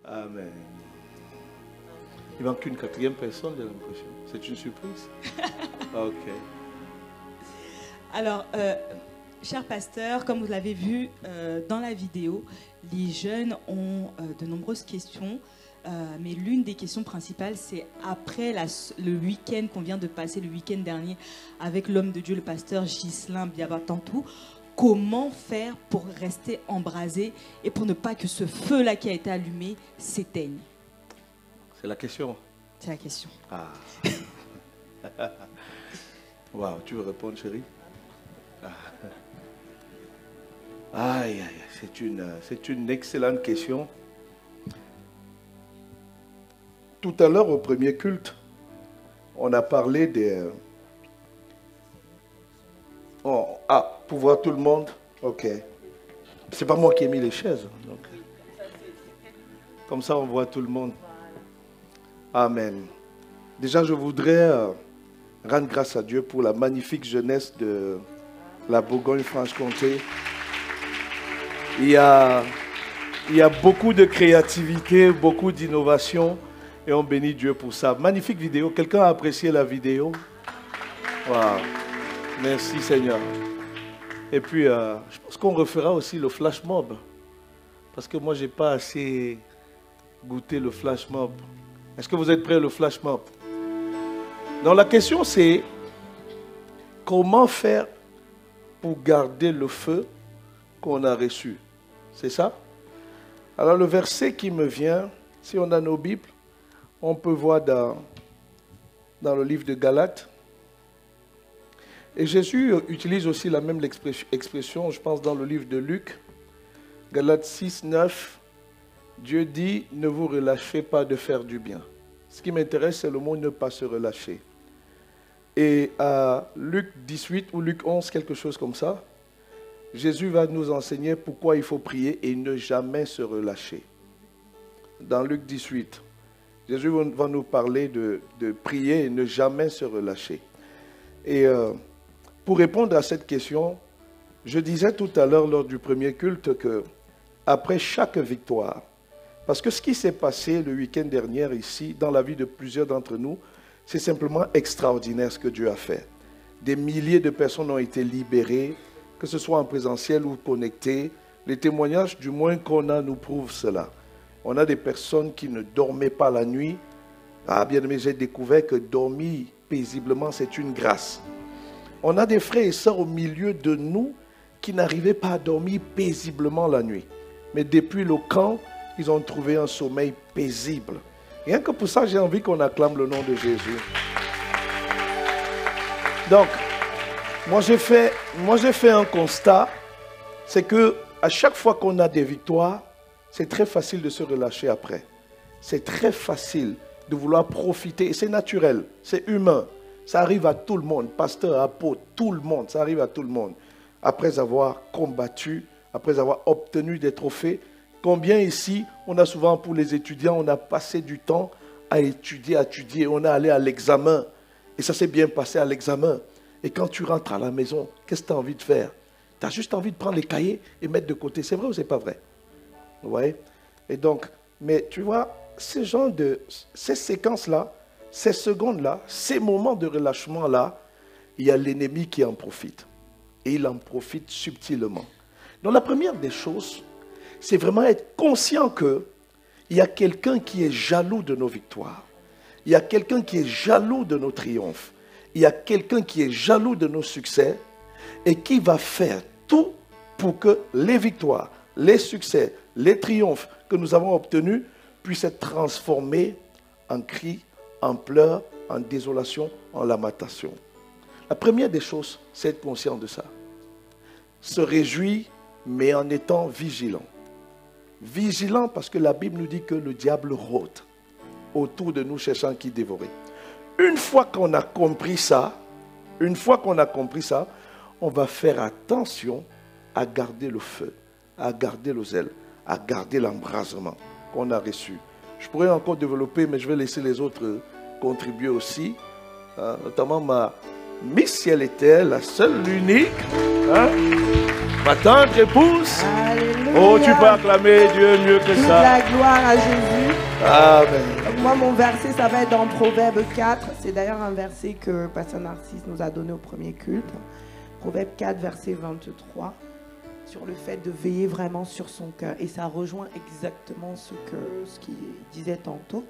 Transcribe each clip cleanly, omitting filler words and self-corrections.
Amen. Il manque une quatrième personne, j'ai l'impression. C'est une surprise? Ok. Alors, cher pasteur, comme vous l'avez vu dans la vidéo, les jeunes ont de nombreuses questions. Mais l'une des questions principales, c'est après le week-end qu'on vient de passer, le week-end dernier, avec l'homme de Dieu, le pasteur Ghislain Biabatantou, comment faire pour rester embrasé et pour ne pas que ce feu-là qui a été allumé s'éteigne? C'est la question. C'est la question. Ah. Waouh, tu veux répondre, chérie? Aïe, aïe, c'est une excellente question. Tout à l'heure, au premier culte, on a parlé des... pour voir tout le monde? Ok. C'est pas moi qui ai mis les chaises. Donc. Comme ça, on voit tout le monde. Amen. Déjà, je voudrais rendre grâce à Dieu pour la magnifique jeunesse de la Bourgogne-Franche-Comté. Il y a beaucoup de créativité, beaucoup d'innovation. Et on bénit Dieu pour ça. Magnifique vidéo. Quelqu'un a apprécié la vidéo? Wow. Merci Seigneur. Et puis, je pense qu'on refera aussi le flash mob. Parce que moi, je n'ai pas assez goûté le flash mob. Est-ce que vous êtes prêts, le flash mob? Donc la question c'est, comment faire pour garder le feu qu'on a reçu? C'est ça? Alors le verset qui me vient, si on a nos Bibles, on peut voir dans le livre de Galates. Et Jésus utilise aussi la même expression, je pense, dans le livre de Luc. Galates 6, 9. Dieu dit, ne vous relâchez pas de faire du bien. Ce qui m'intéresse, c'est le mot ne pas se relâcher. Et à Luc 18 ou Luc 11, quelque chose comme ça, Jésus va nous enseigner pourquoi il faut prier et ne jamais se relâcher. Dans Luc 18, Jésus va nous parler de prier et ne jamais se relâcher. Et pour répondre à cette question, je disais tout à l'heure lors du premier culte que après chaque victoire, parce que ce qui s'est passé le week-end dernier ici, dans la vie de plusieurs d'entre nous, c'est simplement extraordinaire ce que Dieu a fait. Des milliers de personnes ont été libérées, que ce soit en présentiel ou connectées. Les témoignages, du moins qu'on a, nous prouvent cela. On a des personnes qui ne dormaient pas la nuit. Ah, bien aimé, j'ai découvert que dormir paisiblement, c'est une grâce. On a des frères et sœurs au milieu de nous qui n'arrivaient pas à dormir paisiblement la nuit. Mais depuis le camp, ils ont trouvé un sommeil paisible. Rien que pour ça, j'ai envie qu'on acclame le nom de Jésus. Donc, moi j'ai fait un constat, c'est que à chaque fois qu'on a des victoires, c'est très facile de se relâcher après. C'est très facile de vouloir profiter, et c'est naturel, c'est humain. Ça arrive à tout le monde, pasteur, apôtre, tout le monde, ça arrive à tout le monde. Après avoir combattu, après avoir obtenu des trophées, combien ici, on a souvent pour les étudiants, on a passé du temps à étudier, on est allé à l'examen, et ça s'est bien passé à l'examen. Et quand tu rentres à la maison, qu'est-ce que tu as envie de faire? Tu as juste envie de prendre les cahiers et mettre de côté. C'est vrai ou c'est pas vrai? Vous voyez? Et donc, mais tu vois, ces séquences-là, ces secondes-là, ces moments de relâchement-là, il y a l'ennemi qui en profite. Et il en profite subtilement. Donc la première des choses, c'est vraiment être conscient qu'il y a quelqu'un qui est jaloux de nos victoires. Il y a quelqu'un qui est jaloux de nos triomphes. Il y a quelqu'un qui est jaloux de nos succès et qui va faire tout pour que les victoires, les succès, les triomphes que nous avons obtenus puissent être transformés en cris, en pleurs, en désolation, en lamentation. La première des choses, c'est être conscient de ça. Se réjouir, mais en étant vigilant. Vigilant parce que la Bible nous dit que le diable rôde autour de nous cherchant qui dévorer. Une fois qu'on a compris ça, on va faire attention à garder le feu, à garder le zèle, à garder l'embrasement qu'on a reçu. Je pourrais encore développer, mais je vais laisser les autres contribuer aussi. Notamment ma Miss, si elle était la seule, l'unique. Ma tante épouse. Alléluia. Oh, tu peux acclamer Dieu mieux que Toute ça. la gloire à Jésus. Amen. Donc moi, mon verset, ça va être dans Proverbe 4. C'est d'ailleurs un verset que Pasteur Narcisse nous a donné au premier culte. Proverbe 4, verset 23. Sur le fait de veiller vraiment sur son cœur. Et ça rejoint exactement ce qu'il disait tantôt.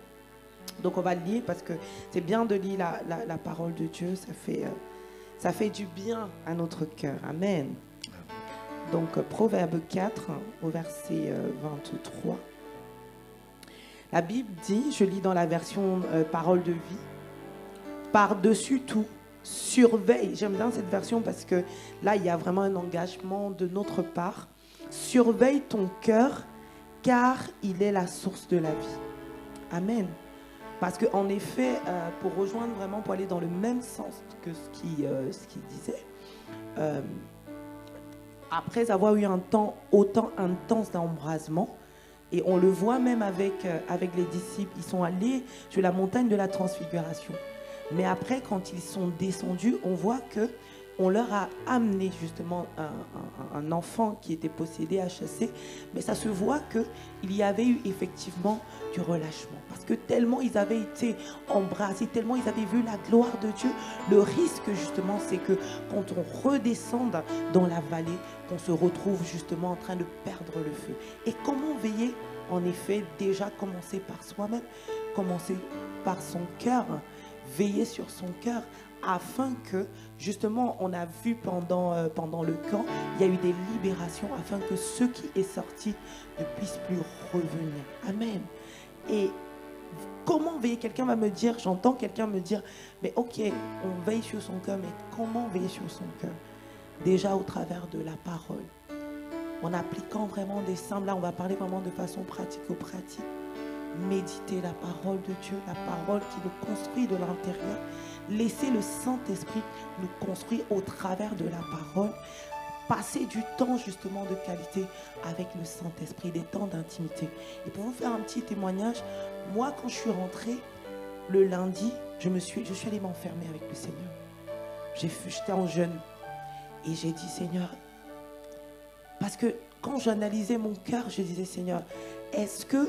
Donc on va le lire parce que c'est bien de lire la parole de Dieu. Ça fait du bien à notre cœur. Amen. Donc Proverbe 4, au verset 23. La Bible dit, je lis dans la version parole de vie, par-dessus tout, surveille. J'aime bien cette version parce que là, il y a vraiment un engagement de notre part. Surveille ton cœur, car il est la source de la vie. Amen. Parce qu'en effet, pour rejoindre vraiment, pour aller dans le même sens que ce qu'il disait, après avoir eu un temps autant intense d'embrasement, et on le voit même avec les disciples, ils sont allés sur la montagne de la transfiguration. Mais après, quand ils sont descendus, on voit qu'on leur a amené justement un enfant qui était possédé, HSC. Mais ça se voit qu'il y avait eu effectivement du relâchement. Parce que tellement ils avaient été embrassés, tellement ils avaient vu la gloire de Dieu, le risque justement, c'est que quand on redescende dans la vallée, qu'on se retrouve justement en train de perdre le feu. Et comment veiller? En effet, déjà commencer par soi-même, commencer par son cœur, veiller sur son cœur, afin que, justement, on a vu pendant le camp, il y a eu des libérations, afin que ceux qui est sorti ne puissent plus revenir. Amen. Et comment veiller? Quelqu'un va me dire, j'entends quelqu'un me dire, mais ok, on veille sur son cœur, mais comment veiller sur son cœur? Déjà au travers de la parole. En appliquant vraiment des simples, là on va parler vraiment de façon pratico-pratique. Méditer la parole de Dieu, la parole qui nous construit de l'intérieur. Laisser le Saint-Esprit nous construire au travers de la parole. Passer du temps justement de qualité avec le Saint-Esprit, des temps d'intimité. Et pour vous faire un petit témoignage, moi quand je suis rentrée le lundi, je suis allée m'enfermer avec le Seigneur. J'étais en jeûne et j'ai dit Seigneur, parce que quand j'analysais mon cœur, je disais Seigneur, est-ce que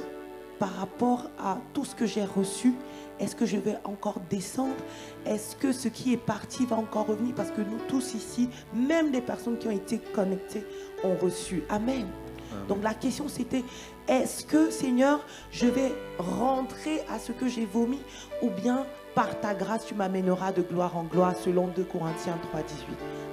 par rapport à tout ce que j'ai reçu, est-ce que je vais encore descendre? Est-ce que ce qui est parti va encore revenir? Parce que nous tous ici, même les personnes qui ont été connectées, ont reçu. Amen. Amen. Donc la question c'était, est-ce que Seigneur, je vais rentrer à ce que j'ai vomi? Ou bien par ta grâce, tu m'amèneras de gloire en gloire selon 2 Corinthiens 3, 18.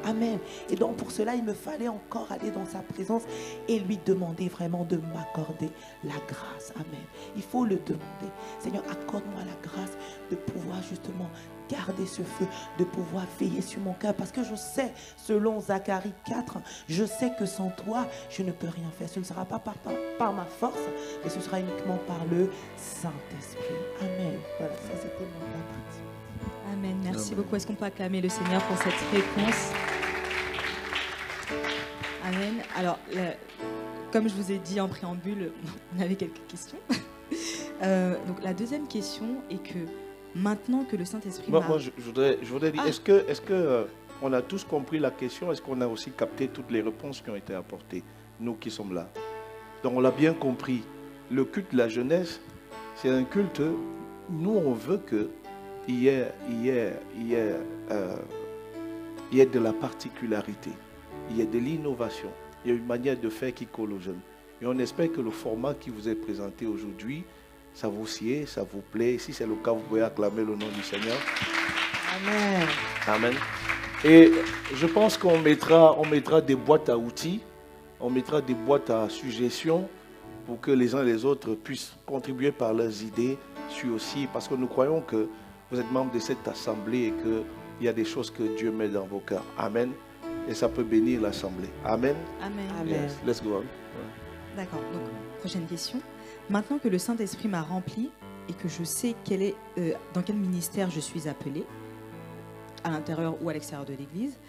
Amen. Et donc pour cela, il me fallait encore aller dans sa présence et lui demander vraiment de m'accorder la grâce. Amen. Il faut le demander. Seigneur, accorde-moi la grâce de pouvoir justement garder ce feu, de pouvoir veiller sur mon cœur. Parce que je sais, selon Zacharie 4, je sais que sans toi, je ne peux rien faire. Ce ne sera pas par ma force, mais ce sera uniquement par le Saint-Esprit. Amen. Voilà, ça c'était mon partie. Amen. Merci beaucoup. Est-ce qu'on peut acclamer le Seigneur pour cette réponse? Amen. Alors, comme je vous ai dit en préambule, on avait quelques questions. Donc, la deuxième question est que maintenant que le Saint-Esprit moi, je voudrais dire, est-ce que on a tous compris la question? Est-ce qu'on a aussi capté toutes les réponses qui ont été apportées, nous qui sommes là? Donc, on l'a bien compris. Le culte de la jeunesse, c'est un culte, nous, on veut qu'il y ait de la particularité, il y ait de l'innovation, il y a une manière de faire qui colle aux jeunes. Et on espère que le format qui vous est présenté aujourd'hui, ça vous sied, ça vous plaît. Si c'est le cas, vous pouvez acclamer le nom du Seigneur. Amen. Amen. Et je pense qu'on mettra des boîtes à outils, on mettra des boîtes à suggestions pour que les uns et les autres puissent contribuer par leurs idées sur aussi, parce que nous croyons que vous êtes membre de cette assemblée et qu'il y a des choses que Dieu met dans vos cœurs. Amen. Et ça peut bénir l'assemblée. Amen. Amen. Amen. Yes. Let's go on. D'accord. Donc, prochaine question. Maintenant que le Saint-Esprit m'a rempli et que je sais dans quel ministère je suis appelée, à l'intérieur ou à l'extérieur de l'Église,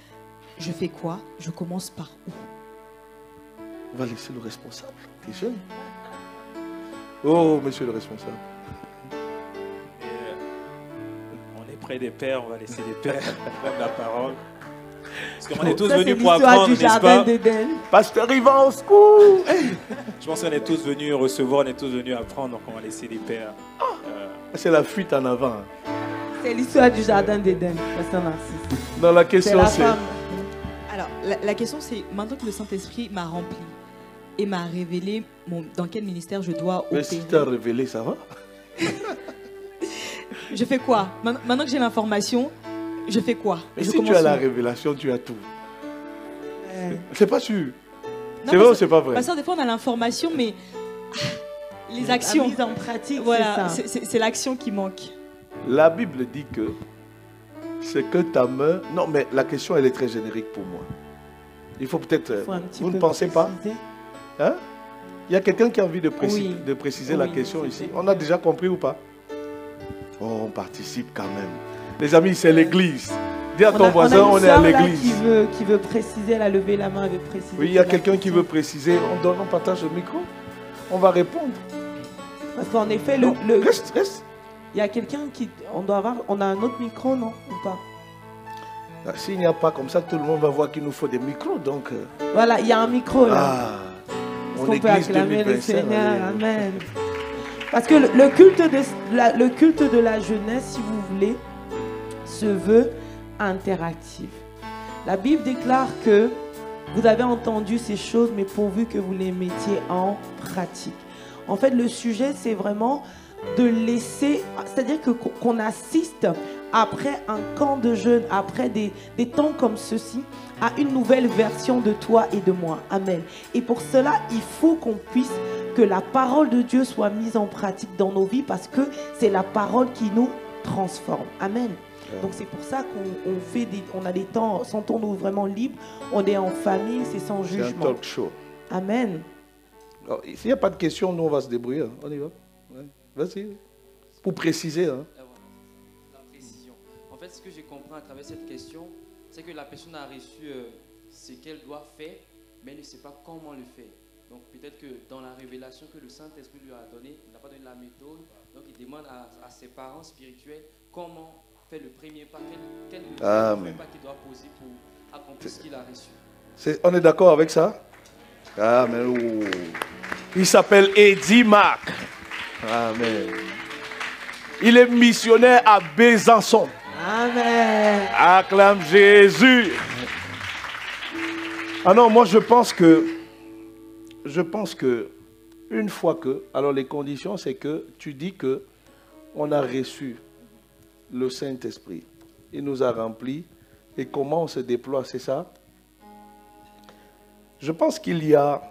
je fais quoi? Je commence par où? On va laisser le responsable. T'es jeune? Oh, monsieur le responsable. On est près des pères, on va laisser les pères prendre la parole. qu'on est tous Ça, venus c'est pour l'histoire apprendre, du n'est-ce jardin pas? d'Éden. Pasteur Ivan, au secours. Je pense qu'on est tous venus recevoir, on est tous venus apprendre, donc on va laisser les pères. C'est la fuite en avant. C'est l'histoire du jardin d'Éden, Pasteur Narcisse. Dans la C'est question, la c'est... femme. Alors, la question c'est, maintenant que le Saint-Esprit m'a rempli et m'a révélé dans quel ministère je dois Mais opérer, si tu as révélé, ça va? je fais quoi? Maintenant que j'ai l'information, je fais quoi? Mais Je si tu commence as la où? révélation, tu as tout. Euh, C'est pas sûr. Non, C'est vrai ou c'est pas vrai? Parce que des fois on a l'information, mais les La actions, mise en pratique, voilà, c'est ça. c'est l'action qui manque. La Bible dit que c'est que ta main... Non, mais la question, elle est très générique pour moi. Il faut peut-être... Faut un petit Vous ne peu pensez pas? préciser. Hein? Il y a quelqu'un qui a envie de, Oui. de préciser la Oui, question c'est ici. vrai. On a déjà compris ou pas? Oh, on participe quand même. Les amis, c'est l'église. Dis à ton voisin, on est à l'église. Qui veut préciser, elle a levé la main, elle veut préciser. Oui, il y a la quelqu'un qui question. veut préciser. On partage le micro. On va répondre. Parce qu'en effet, Non, reste. il y a quelqu'un qui... On a un autre micro, non? Ou pas? Ah, s'il n'y a pas comme ça, tout le monde va voir qu'il nous faut des micros. Donc, Voilà, il y a un micro là. ah, Est-ce on qu'on peut église acclamer le 2025. Seigneur? allez. Amen. Parce que le culte de la jeunesse, si vous voulez, se veut interactif. La Bible déclare que vous avez entendu ces choses, mais pourvu que vous les mettiez en pratique. En fait, le sujet, c'est vraiment de laisser, c'est-à-dire qu'on assiste après un camp de jeunes, après des temps comme ceci, à une nouvelle version de toi et de moi. Amen. Et pour cela, il faut qu'on puisse, que la parole de Dieu soit mise en pratique dans nos vies, parce que c'est la parole qui nous transforme. Amen. Donc c'est pour ça qu'on a des temps, sentons-nous vraiment libres, on est en famille, c'est sans C'est un jugement. talk show. Amen. Alors, s'il n'y a pas de questions, nous, on va se débrouiller. Hein. On y va. Ouais. Vas-y. Pour préciser. Hein. La précision. En fait, ce que j'ai compris à travers cette question, c'est que la personne a reçu ce qu'elle doit faire, mais elle ne sait pas comment le faire. Donc peut-être que dans la révélation que le Saint-Esprit lui a donnée, il n'a pas donné la méthode, donc il demande à ses parents spirituels comment faire le premier pas, quel premier pas qu'il doit poser pour accomplir ce qu'il a reçu. On est d'accord avec ça? Amen. Oh. Il s'appelle Eddie Mac. Amen. Il est missionnaire à Besançon. Amen. Acclame Jésus. Ah non, moi je pense que une fois que, alors les conditions c'est que tu dis que on a reçu le Saint-Esprit. Il nous a remplis. Et comment on se déploie, c'est ça? Je pense qu'il y a,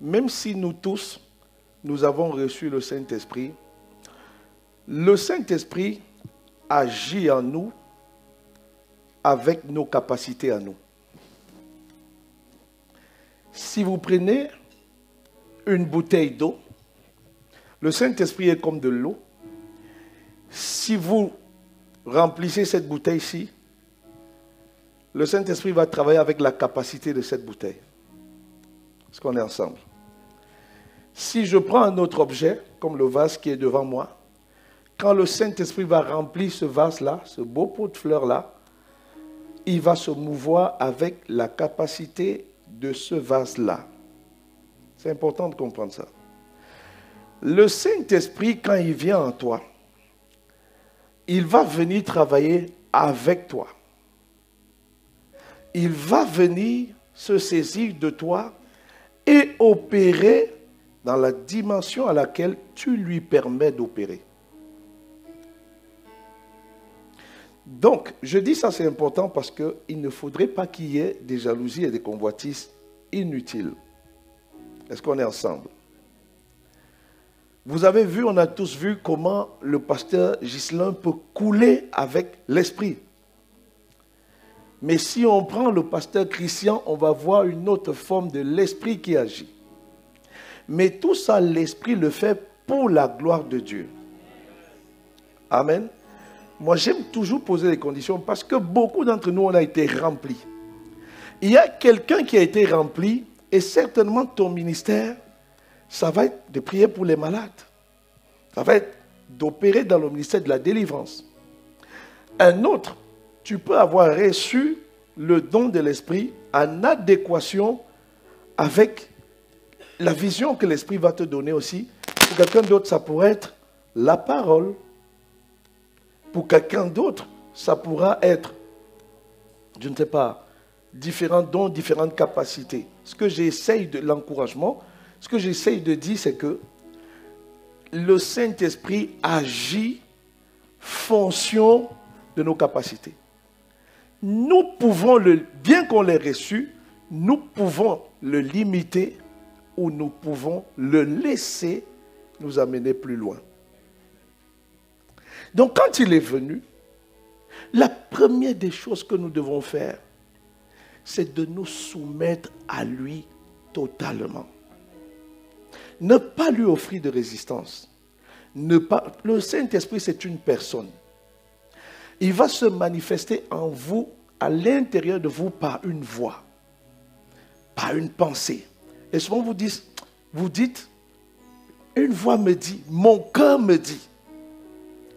même si nous tous, nous avons reçu le Saint-Esprit, le Saint-Esprit agit en nous avec nos capacités à nous. Si vous prenez une bouteille d'eau, le Saint-Esprit est comme de l'eau. Si vous remplissez cette bouteille-ci, le Saint-Esprit va travailler avec la capacité de cette bouteille. Est-ce qu'on est ensemble? Si je prends un autre objet, comme le vase qui est devant moi, quand le Saint-Esprit va remplir ce vase-là, ce beau pot de fleurs-là, il va se mouvoir avec la capacité de ce vase-là. C'est important de comprendre ça. Le Saint-Esprit, quand il vient en toi, il va venir travailler avec toi. Il va venir se saisir de toi et opérer dans la dimension à laquelle tu lui permets d'opérer. Donc, je dis ça, c'est important parce qu'il ne faudrait pas qu'il y ait des jalousies et des convoitises inutiles. Est-ce qu'on est ensemble? Vous avez vu, on a tous vu comment le pasteur Ghislain peut couler avec l'esprit. Mais si on prend le pasteur Christian, on va voir une autre forme de l'esprit qui agit. Mais tout ça, l'esprit le fait pour la gloire de Dieu. Amen. Moi, j'aime toujours poser les conditions parce que beaucoup d'entre nous, on a été remplis. Il y a quelqu'un qui a été rempli et certainement ton ministère, ça va être de prier pour les malades. Ça va être d'opérer dans le ministère de la délivrance. Un autre, tu peux avoir reçu le don de l'esprit en adéquation avec la vision que l'esprit va te donner aussi. Pour quelqu'un d'autre, ça pourrait être la parole. Pour quelqu'un d'autre, ça pourra être, je ne sais pas, différents dons, différentes capacités. Ce que j'essaye de l'encouragement, ce que j'essaye de dire, c'est que le Saint-Esprit agit fonction de nos capacités. Nous pouvons, bien qu'on l'ait reçu, nous pouvons le limiter ou nous pouvons le laisser nous amener plus loin. Donc quand il est venu, la première des choses que nous devons faire, c'est de nous soumettre à lui totalement. Ne pas lui offrir de résistance. Le Saint-Esprit, c'est une personne. Il va se manifester en vous, à l'intérieur de vous, par une voix, par une pensée. Et souvent vous dites, une voix me dit, mon cœur me dit.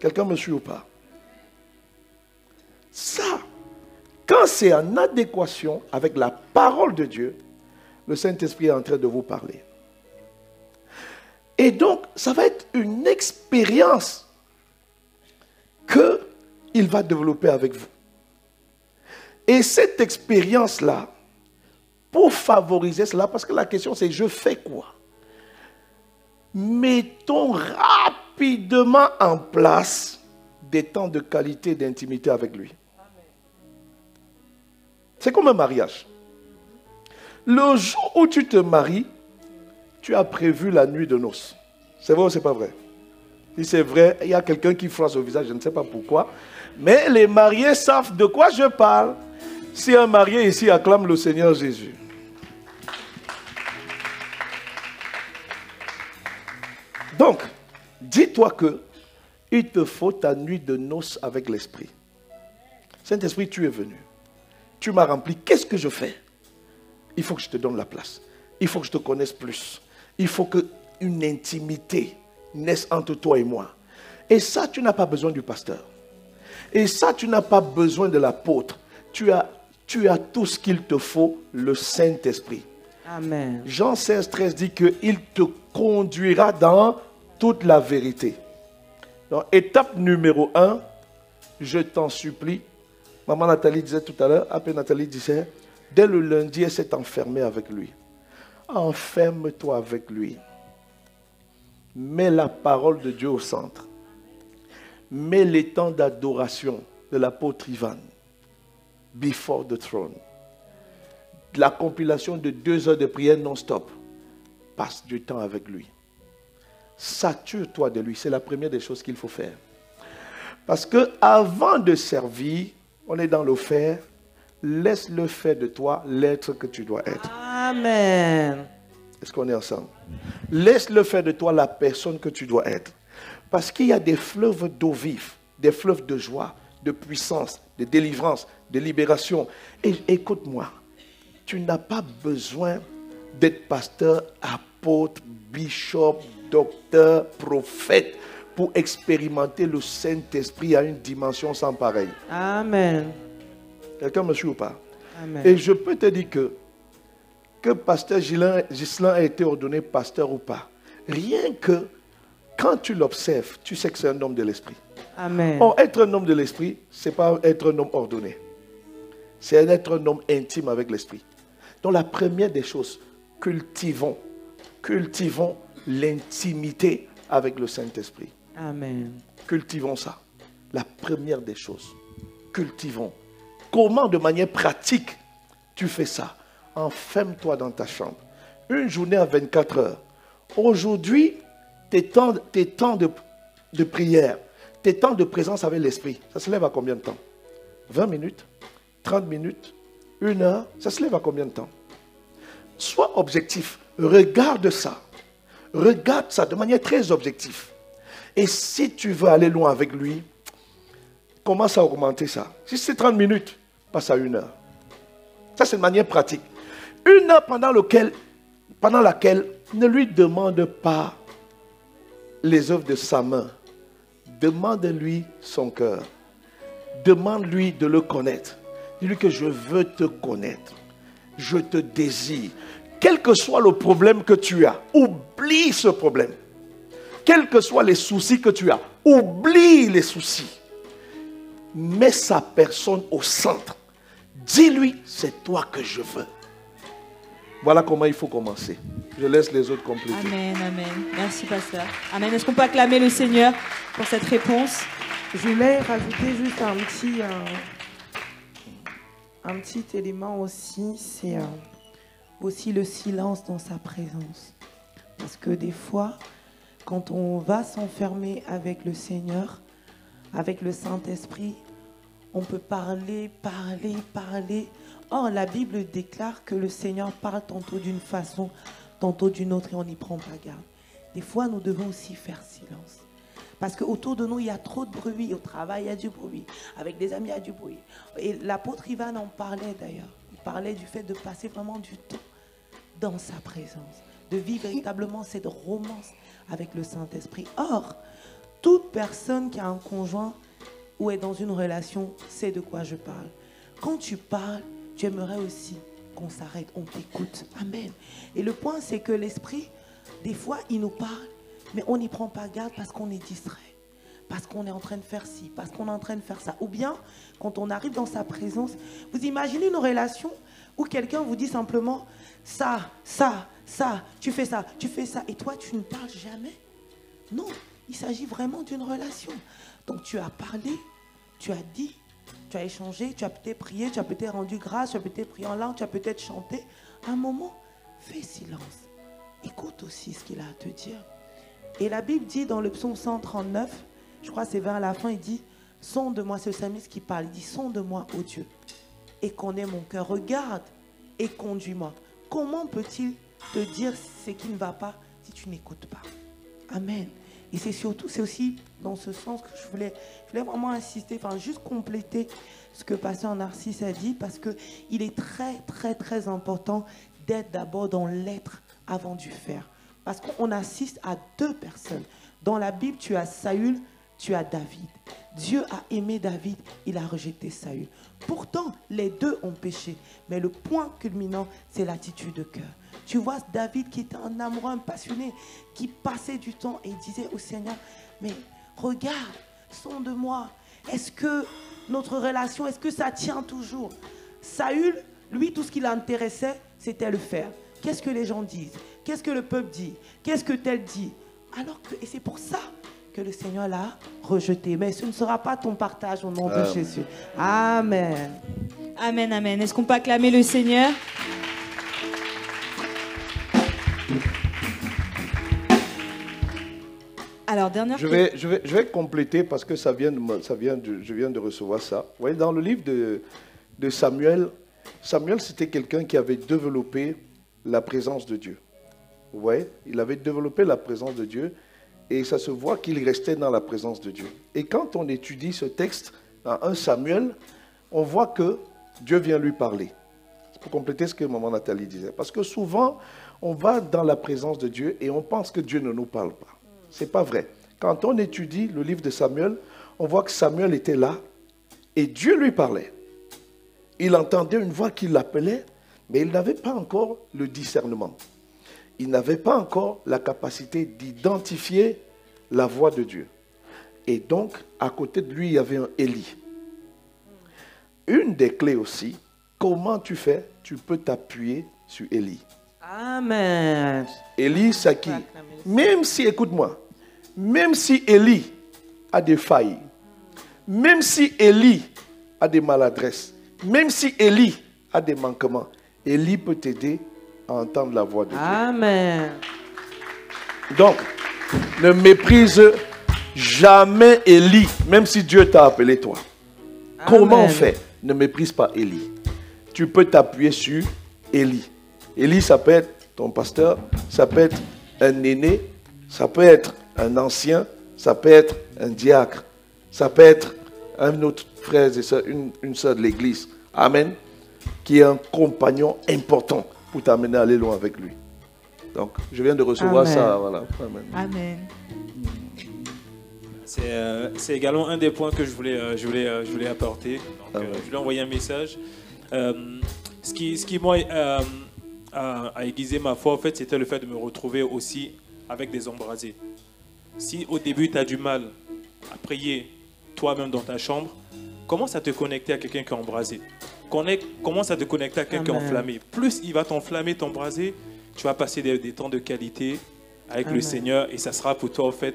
Quelqu'un me suit ou pas? Ça, quand c'est en adéquation avec la parole de Dieu, le Saint-Esprit est en train de vous parler. Et donc, ça va être une expérience qu'il va développer avec vous. Et cette expérience-là, pour favoriser cela, parce que la question c'est, je fais quoi? Mettons rapidement en place des temps de qualité, d'intimité avec lui. C'est comme un mariage. Le jour où tu te maries, tu as prévu la nuit de noces. C'est vrai ou c'est pas vrai? Si c'est vrai, il y a quelqu'un qui froisse au visage, je ne sais pas pourquoi. Mais les mariés savent de quoi je parle. Si un marié ici acclame le Seigneur Jésus. Donc, dis-toi que il te faut ta nuit de noces avec l'Esprit. Saint-Esprit, tu es venu. Tu m'as rempli. Qu'est-ce que je fais? Il faut que je te donne la place. Il faut que je te connaisse plus. Il faut qu'une intimité naisse entre toi et moi. Et ça, tu n'as pas besoin du pasteur. Et ça, tu n'as pas besoin de l'apôtre. Tu as tout ce qu'il te faut, le Saint-Esprit. Amen. Jean 16, 13 dit qu'il te conduira dans toute la vérité. Donc, étape numéro 1, je t'en supplie. Maman Nathalie disait tout à l'heure, après Nathalie disait, dès le lundi, elle s'est enfermée avec lui. Enferme-toi avec lui. Mets la parole de Dieu au centre. Mets les temps d'adoration de l'apôtre Ivan. Before the throne. La compilation de 2 heures de prière non-stop. Passe du temps avec lui. Sature-toi de lui. C'est la première des choses qu'il faut faire. Parce que avant de servir, on est dans le faire. Laisse-le faire de toi l'être que tu dois être. Amen. Est-ce qu'on est ensemble? Laisse-le faire de toi la personne que tu dois être. Parce qu'il y a des fleuves d'eau vive, des fleuves de joie, de puissance, de délivrance, de libération. Et écoute-moi, tu n'as pas besoin d'être pasteur, apôtre, bishop, docteur, prophète pour expérimenter le Saint-Esprit à une dimension sans pareille. Amen. Quelqu'un me suit ou pas? Amen. Et je peux te dire que pasteur Ghislain a été ordonné pasteur ou pas. Rien que quand tu l'observes, tu sais que c'est un homme de l'esprit. Amen. Or, être un homme de l'esprit, ce n'est pas être un homme ordonné. C'est être un homme intime avec l'esprit. Donc la première des choses, cultivons l'intimité avec le Saint-Esprit. Amen. Cultivons ça. La première des choses. Cultivons. Comment de manière pratique tu fais ça? Enferme-toi dans ta chambre. Une journée à 24 heures. Aujourd'hui, tes temps de prière, tes temps de présence avec l'Esprit, ça se lève à combien de temps? 20 minutes? 30 minutes? 1 heure? Ça se lève à combien de temps? Sois objectif. Regarde ça. Regarde ça de manière très objective. Et si tu veux aller loin avec lui, commence à augmenter ça. Si c'est 30 minutes, passe à 1 heure. Ça, c'est une manière pratique. 1 heure pendant laquelle ne lui demande pas les œuvres de sa main. Demande-lui son cœur. Demande-lui de le connaître. Dis-lui que je veux te connaître. Je te désire. Quel que soit le problème que tu as, oublie ce problème. Quels que soient les soucis que tu as, oublie les soucis. Mets sa personne au centre. Dis-lui, c'est toi que je veux. Voilà comment il faut commencer. Je laisse les autres compléter. Amen, amen. Merci, pasteur. Amen. Est-ce qu'on peut acclamer le Seigneur pour cette réponse? Je voulais rajouter juste un petit élément aussi, c'est aussi le silence dans sa présence. Parce que des fois, quand on va s'enfermer avec le Seigneur, avec le Saint-Esprit, on peut parler. Or, la Bible déclare que le Seigneur parle tantôt d'une façon, tantôt d'une autre, et on n'y prend pas garde. Des fois, nous devons aussi faire silence. Parce qu'autour de nous, il y a trop de bruit. Au travail, il y a du bruit. Avec des amis, il y a du bruit. Et l'apôtre Ivan en parlait d'ailleurs. Il parlait du fait de passer vraiment du temps dans sa présence. De vivre véritablement cette romance avec le Saint-Esprit. Or, toute personne qui a un conjoint ou est dans une relation sait de quoi je parle. Quand tu parles, tu aimerais aussi qu'on s'arrête, on t'écoute. Amen. Et le point, c'est que l'Esprit, des fois, il nous parle, mais on n'y prend pas garde parce qu'on est distrait. Parce qu'on est en train de faire ci, parce qu'on est en train de faire ça. Ou bien, quand on arrive dans sa présence, vous imaginez une relation où quelqu'un vous dit simplement ça, tu fais ça, et toi, tu ne parles jamais. Non, il s'agit vraiment d'une relation. Donc, tu as parlé, tu as dit, tu as échangé, tu as peut-être prié, tu as peut-être rendu grâce, tu as peut-être prié en langue, tu as peut-être chanté. À un moment, fais silence. Écoute aussi ce qu'il a à te dire. Et la Bible dit dans le psaume 139, je crois que c'est vers la fin, il dit « Sonde-moi », c'est le psalmiste qui parle, il dit « Sonde-moi, ô Dieu, et connais mon cœur, regarde et conduis-moi ». Comment peut-il te dire ce qui ne va pas si tu n'écoutes pas? Amen. Et c'est aussi dans ce sens que je voulais vraiment insister, enfin juste compléter ce que pasteur Narcisse a dit, parce qu'il est très, très, très important d'être d'abord dans l'être avant du faire. Parce qu'on assiste à deux personnes. Dans la Bible, tu as Saül, tu as David. Dieu a aimé David, il a rejeté Saül. Pourtant, les deux ont péché. Mais le point culminant, c'est l'attitude de cœur. Tu vois David qui était un amoureux, un passionné, qui passait du temps et disait au Seigneur, mais regarde, sonde-moi. Est-ce que notre relation, est-ce que ça tient toujours? Saül, lui, tout ce qui l'intéressait, c'était le faire. Qu'est-ce que les gens disent? Qu'est-ce que le peuple dit? Qu'est-ce que tel dit? Et c'est pour ça que le Seigneur l'a rejeté. Mais ce ne sera pas ton partage au nom de Jésus. Amen. Amen, amen. Est-ce qu'on peut acclamer le Seigneur? Alors, dernière je vais compléter parce que je viens de recevoir ça. Vous voyez, dans le livre de Samuel, c'était quelqu'un qui avait développé la présence de Dieu. Vous voyez, il avait développé la présence de Dieu et ça se voit qu'il restait dans la présence de Dieu. Et quand on étudie ce texte dans 1 Samuel, on voit que Dieu vient lui parler. C'est pour compléter ce que maman Nathalie disait. Parce que souvent, on va dans la présence de Dieu et on pense que Dieu ne nous parle pas. Ce n'est pas vrai. Quand on étudie le livre de Samuel, on voit que Samuel était là et Dieu lui parlait. Il entendait une voix qui l'appelait, mais il n'avait pas encore le discernement. Il n'avait pas encore la capacité d'identifier la voix de Dieu. Et donc, à côté de lui, il y avait un Élie. Une des clés aussi, comment tu fais? Tu peux t'appuyer sur Élie. Amen. Élie, c'est qui? Même si, écoute-moi, même si Élie a des failles, même si Élie a des maladresses, même si Élie a des manquements, Élie peut t'aider à entendre la voix de Dieu. Amen. Donc, ne méprise jamais Élie, même si Dieu t'a appelé toi. Amen. Comment on fait? Ne méprise pas Élie. Tu peux t'appuyer sur Élie. Élie, ça peut être ton pasteur, ça peut être un aîné, ça peut être un ancien, ça peut être un diacre, ça peut être un autre frère et soeur, une soeur de l'église. Amen. Qui est un compagnon important pour t'amener à aller loin avec lui. Donc, je viens de recevoir ça. Voilà. Amen. Amen. C'est également un des points que je voulais apporter. Donc, je lui ai envoyé un message. Ce qui moi, a aiguisé ma foi, en fait, c'était le fait de me retrouver aussi avec des embrasés. Si au début, tu as du mal à prier toi-même dans ta chambre, commence à te connecter à quelqu'un qui est embrasé. Commence à te connecter à quelqu'un qui est enflammé. Plus il va t'enflammer, t'embraser, tu vas passer des temps de qualité avec le Seigneur et ça sera pour toi, en fait,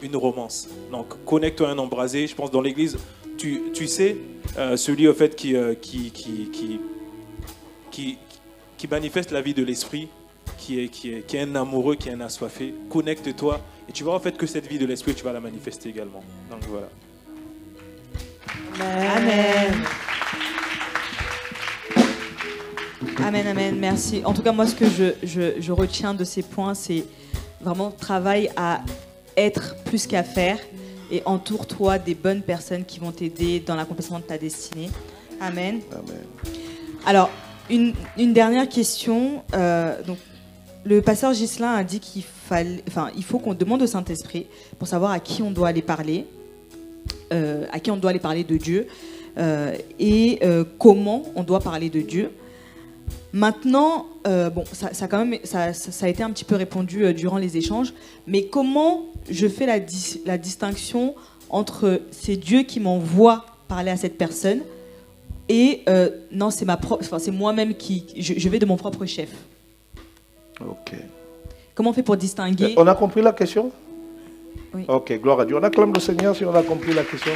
une romance. Donc, connecte-toi à un embrasé. Je pense dans l'église, tu sais, celui, en fait, qui manifeste la vie de l'esprit, qui est un amoureux, qui est un assoiffé. Connecte-toi et tu vois, en fait, que cette vie de l'esprit, tu vas la manifester également. Donc, voilà. Amen. Amen, amen, merci. En tout cas, moi, ce que je retiens de ces points, c'est vraiment travail à être plus qu'à faire et entoure-toi des bonnes personnes qui vont t'aider dans l'accomplissement de ta destinée. Amen. Amen. Alors, une dernière question. Donc, le pasteur Ghislain a dit il faut qu'on demande au Saint-Esprit pour savoir à qui on doit aller parler, à qui on doit aller parler de Dieu et comment on doit parler de Dieu. Maintenant, bon, ça a été un petit peu répondu durant les échanges, mais comment je fais la distinction entre c'est Dieu qui m'envoie parler à cette personne et non, c'est moi-même je vais de mon propre chef. Ok. Comment on fait pour distinguer? On a compris la question? Oui. Ok, gloire à Dieu. On acclame le Seigneur si on a compris la question.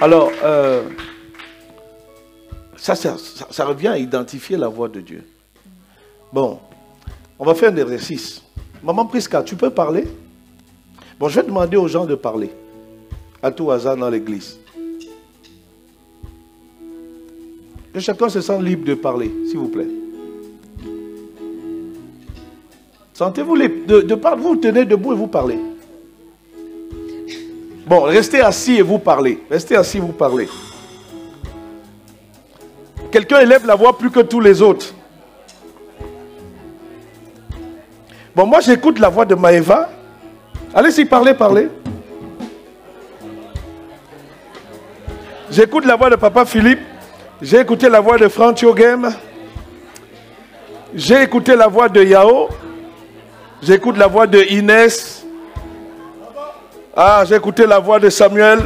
Alors, ça revient à identifier la voix de Dieu. Bon, on va faire un exercice. Maman Prisca, tu peux parler? Bon, je vais demander aux gens de parler. À tout hasard dans l'église. Que chacun se sente libre de parler, s'il vous plaît. Sentez-vous libre de parler. Vous tenez debout et vous parlez. Bon, restez assis et vous parlez. Restez assis et vous parlez. Quelqu'un élève la voix plus que tous les autres. Bon, moi j'écoute la voix de Maëva. Allez-y, parlez. J'écoute la voix de Papa Philippe. J'ai écouté la voix de Franck Yogem. J'ai écouté la voix de Yao. J'écoute la voix de Inès. J'ai écouté la voix de Samuel.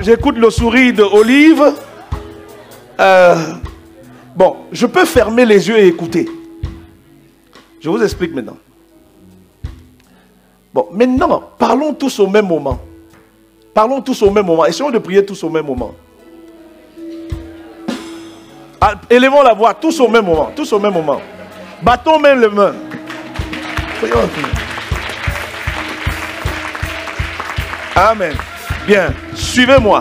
J'écoute le sourire de Olive. Bon, je peux fermer les yeux et écouter. Je vous explique maintenant. Bon, maintenant, parlons tous au même moment. Parlons tous au même moment. Essayons de prier tous au même moment. Élevons la voix tous au même moment. Tous au même moment. Battons même les mains. Amen. Bien, suivez-moi.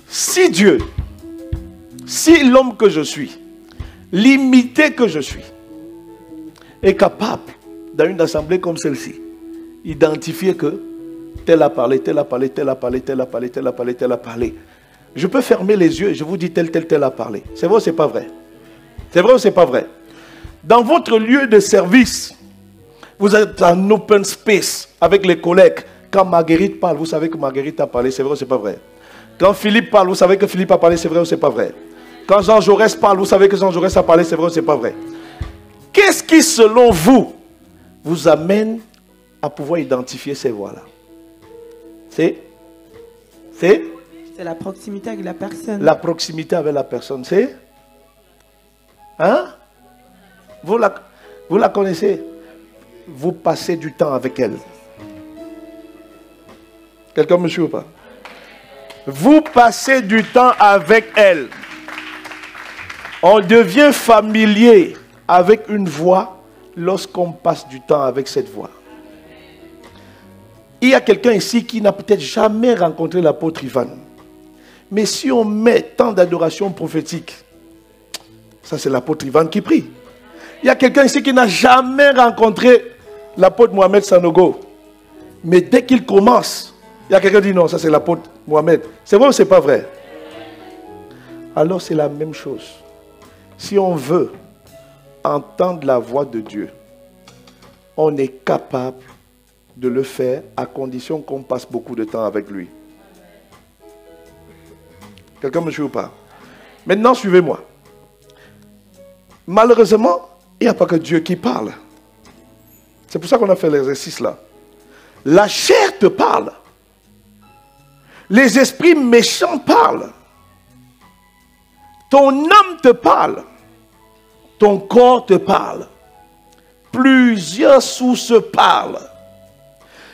Si Dieu, si l'homme que je suis, limité que je suis, est capable, dans une assemblée comme celle-ci, identifier que tel a parlé, tel a parlé, tel a parlé, tel a parlé, tel a parlé, tel a parlé, je peux fermer les yeux et je vous dis tel a parlé. C'est vrai ou c'est pas vrai? C'est vrai ou c'est pas vrai? Dans votre lieu de service, vous êtes en open space avec les collègues. Quand Marguerite parle, vous savez que Marguerite a parlé, c'est vrai ou c'est pas vrai? Quand Philippe parle, vous savez que Philippe a parlé, c'est vrai ou c'est pas vrai? Quand Jean Jaurès parle, vous savez que Jean Jaurès a parlé, c'est vrai ou c'est pas vrai? Qu'est-ce qui, selon vous, vous amène à pouvoir identifier ces voix-là? C'est la proximité avec la personne. La proximité avec la personne, c'est? Hein? Vous la connaissez? Vous passez du temps avec elle. Quelqu'un me suit ou pas? Vous passez du temps avec elle. On devient familier avec une voix lorsqu'on passe du temps avec cette voix. Il y a quelqu'un ici qui n'a peut-être jamais rencontré l'apôtre Ivan. Mais si on met tant d'adoration prophétique, ça c'est l'apôtre Ivan qui prie. Il y a quelqu'un ici qui n'a jamais rencontré l'apôtre Mohamed Sanogo. Mais dès qu'il commence, il y a quelqu'un qui dit non, ça c'est l'apôtre Mohamed. C'est vrai ou c'est pas vrai? Alors c'est la même chose. Si on veut entendre la voix de Dieu, on est capable de le faire à condition qu'on passe beaucoup de temps avec lui. Quelqu'un me suit ou pas? Maintenant, suivez-moi. Malheureusement, il n'y a pas que Dieu qui parle. C'est pour ça qu'on a fait l'exercice là. La chair te parle. Les esprits méchants parlent. Ton âme te parle. Ton corps te parle. Plusieurs sources parlent.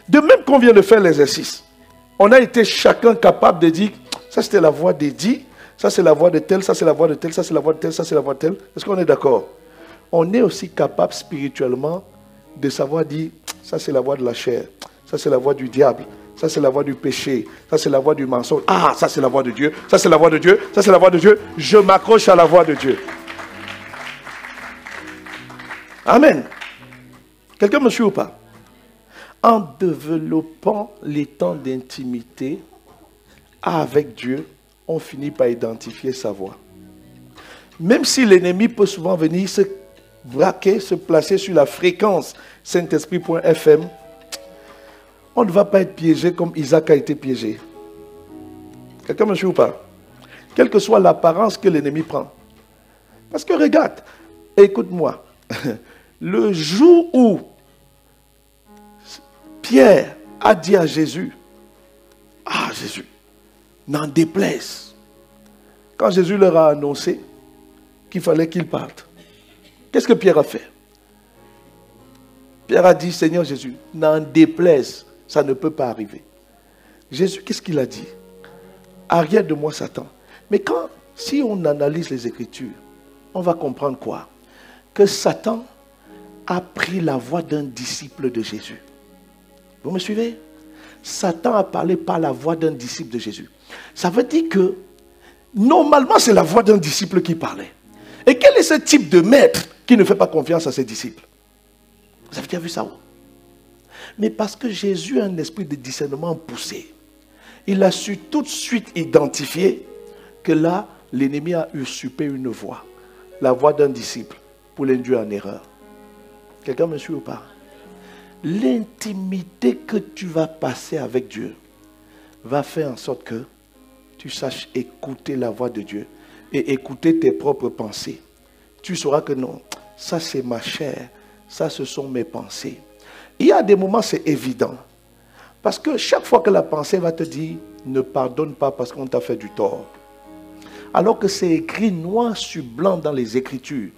De même qu'on vient de faire l'exercice, on a été chacun capable de dire, ça c'était la voix d'Eddie, ça c'est la voix de tel, ça c'est la voix de tel, ça c'est la voix de tel, ça c'est la voix de tel. Est-ce qu'on est d'accord? On est aussi capable spirituellement de savoir dire, ça c'est la voix de la chair, ça c'est la voix du diable, ça c'est la voix du péché, ça c'est la voix du mensonge. Ah, ça c'est la voix de Dieu, ça c'est la voix de Dieu, ça c'est la voix de Dieu. Je m'accroche à la voix de Dieu. Amen. Quelqu'un me suit ou pas? En développant les temps d'intimité avec Dieu, on finit par identifier sa voix. Même si l'ennemi peut souvent venir se braquer, se placer sur la fréquence Saint-Esprit.fm, on ne va pas être piégé comme Isaac a été piégé. Quelqu'un me suit ou pas? Quelle que soit l'apparence que l'ennemi prend. Parce que regarde, écoute-moi, le jour où Pierre a dit à Jésus, ah Jésus, n'en déplaise. Quand Jésus leur a annoncé qu'il fallait qu'il parte, qu'est-ce que Pierre a fait? Pierre a dit, Seigneur Jésus, n'en déplaise, ça ne peut pas arriver. Jésus, qu'est-ce qu'il a dit? Arrière de moi Satan. Mais si on analyse les Écritures, on va comprendre quoi? Que Satan a pris la voix d'un disciple de Jésus. Vous me suivez? Satan a parlé par la voix d'un disciple de Jésus. Ça veut dire que, normalement, c'est la voix d'un disciple qui parlait. Et quel est ce type de maître qui ne fait pas confiance à ses disciples? Vous avez déjà vu ça où? Mais parce que Jésus a un esprit de discernement poussé, il a su tout de suite identifier que là, l'ennemi a usurpé une voix. La voix d'un disciple pour l'induire en erreur. Quelqu'un me suit ou pas? L'intimité que tu vas passer avec Dieu va faire en sorte que tu saches écouter la voix de Dieu et écouter tes propres pensées. Tu sauras que non, ça c'est ma chair, ça ce sont mes pensées. Il y a des moments c'est évident. Parce que chaque fois que la pensée va te dire ne pardonne pas parce qu'on t'a fait du tort. Alors que c'est écrit noir sur blanc dans les Écritures.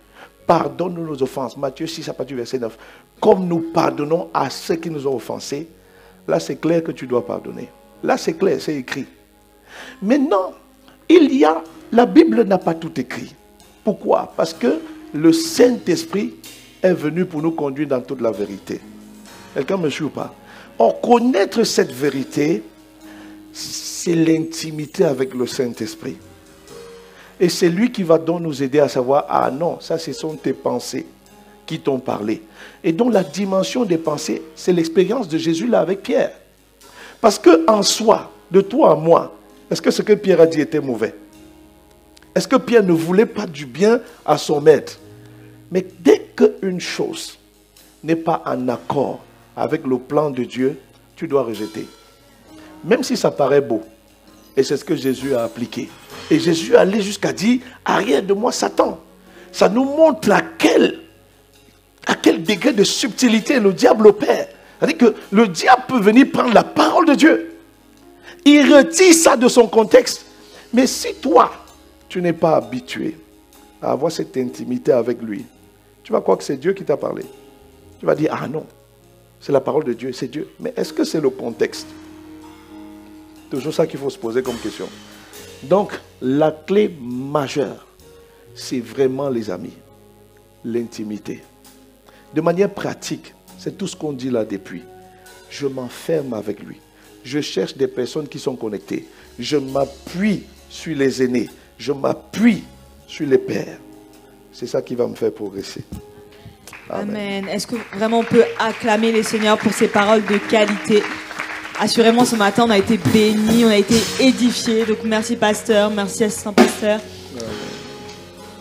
Pardonne-nous nos offenses. Matthieu 6 à partir du verset 9. Comme nous pardonnons à ceux qui nous ont offensés. Là c'est clair que tu dois pardonner. Là c'est clair, c'est écrit. Maintenant, la Bible n'a pas tout écrit. Pourquoi? Parce que le Saint-Esprit est venu pour nous conduire dans toute la vérité. Quelqu'un me suit ou pas? Or, connaître cette vérité, c'est l'intimité avec le Saint-Esprit. Et c'est lui qui va donc nous aider à savoir, ah non, ça ce sont tes pensées qui t'ont parlé. Et donc la dimension des pensées, c'est l'expérience de Jésus là avec Pierre. Parce qu'en soi, de toi à moi, est-ce que ce que Pierre a dit était mauvais? Est-ce que Pierre ne voulait pas du bien à son maître? Mais dès qu'une chose n'est pas en accord avec le plan de Dieu, tu dois rejeter. Même si ça paraît beau. Et c'est ce que Jésus a appliqué. Et Jésus allait jusqu'à dire, arrière de moi Satan. Ça nous montre à quel degré de subtilité le diable opère. C'est-à-dire que le diable peut venir prendre la parole de Dieu. Il retire ça de son contexte. Mais si toi, tu n'es pas habitué à avoir cette intimité avec lui, tu vas croire que c'est Dieu qui t'a parlé. Tu vas dire, ah non, c'est la parole de Dieu, c'est Dieu. Mais est-ce que c'est le contexte? Toujours ça qu'il faut se poser comme question. Donc, la clé majeure, c'est vraiment, les amis, l'intimité. De manière pratique, c'est tout ce qu'on dit là depuis. Je m'enferme avec lui. Je cherche des personnes qui sont connectées. Je m'appuie sur les aînés. Je m'appuie sur les pères. C'est ça qui va me faire progresser. Amen. Amen. Est-ce que vraiment on peut acclamer les Seigneurs pour ces paroles de qualité? Assurément, ce matin, on a été bénis, on a été édifiés. Donc, merci, pasteur. Merci, assistant pasteur.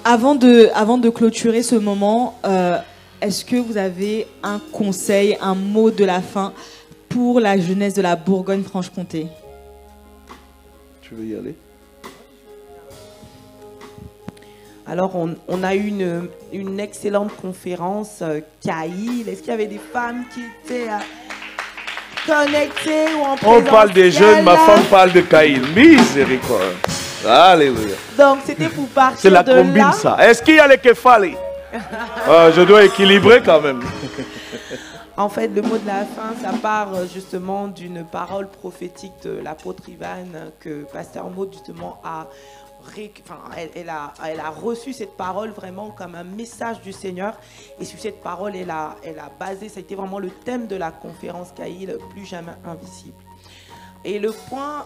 Avant de clôturer ce moment, est-ce que vous avez un conseil, un mot de la fin pour la jeunesse de la Bourgogne-Franche-Comté? Tu veux y aller? Alors, on a eu une excellente conférence, Caïl. Est-ce qu'il y avait des femmes qui étaient connectées ou en présentiel? On parle des jeunes, ma femme parle de Caïl. Miséricorde. Alléluia. Donc, c'était pour partir c'est la de combine, là. ça. Est-ce qu'il y a les képhali? Je dois équilibrer quand même. En fait, le mot de la fin, ça part justement d'une parole prophétique de l'apôtre Ivan que Pasteur Maud justement elle a reçu cette parole vraiment comme un message du Seigneur. Et sur cette parole, elle a basé, ça a été vraiment le thème de la conférence Caïl, plus jamais invisible. Et le point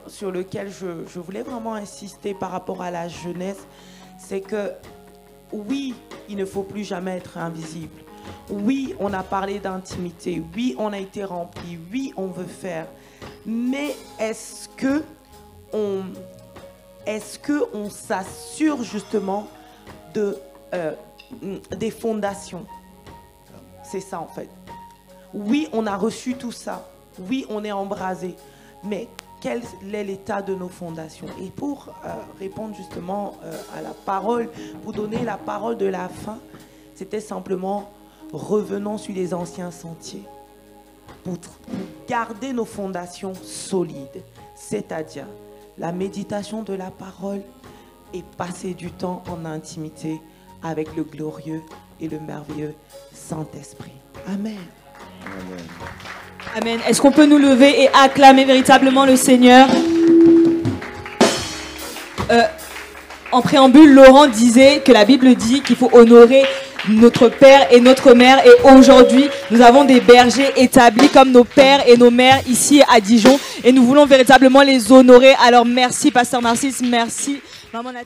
sur lequel je voulais vraiment insister par rapport à la jeunesse, c'est que oui, il ne faut plus jamais être invisible. Oui, on a parlé d'intimité. Oui, on a été rempli. Oui, on veut faire. Mais est-ce que on s'assure justement des fondations? C'est ça en fait. Oui, on a reçu tout ça. Oui, on est embrasé. Mais quel est l'état de nos fondations? Et pour répondre justement à la parole, pour donner la parole de la fin, c'était simplement revenons sur les anciens sentiers pour garder nos fondations solides, c'est-à-dire la méditation de la parole et passer du temps en intimité avec le glorieux et le merveilleux Saint-Esprit. Amen. Amen. Amen. Est-ce qu'on peut nous lever et acclamer véritablement le Seigneur? En préambule, Laurent disait que la Bible dit qu'il faut honorer notre père et notre mère. Et aujourd'hui, nous avons des bergers établis comme nos pères et nos mères ici à Dijon. Et nous voulons véritablement les honorer. Alors merci, Pasteur Narcisse. Merci, Maman Nathalie.